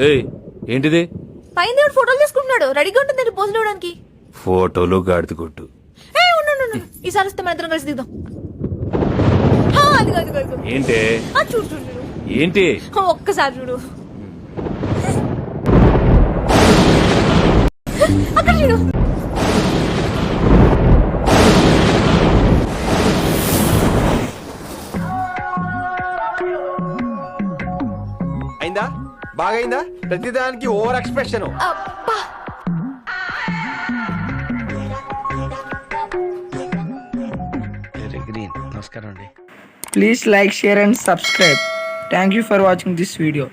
ఏయ్ ఏంటిది? పైన దేవుడు ఫోటోలు తీసుకుంటున్నాడు, రెడీగా ఉంటుంది పోజులు ఇవ్వడానికి. ఫోటోలు గాడిద కొట్టు. ఈసారి వస్తే మన ఇద్దరం కలిసి దిగుదాం. అదిగో అదిగో అదిగో. ఏంటే? చూడు చూడు చూడు. ఏంటి? ఒక్కసారి చూడు, అక్కడ చూడు. అయిందా? బాగైందా? ప్రతిదానికి ఓవర్ ఎక్స్ప్రెషన్. అబ్బా, నమస్కారం అండి. Please like, share and subscribe. Thank you for watching this video.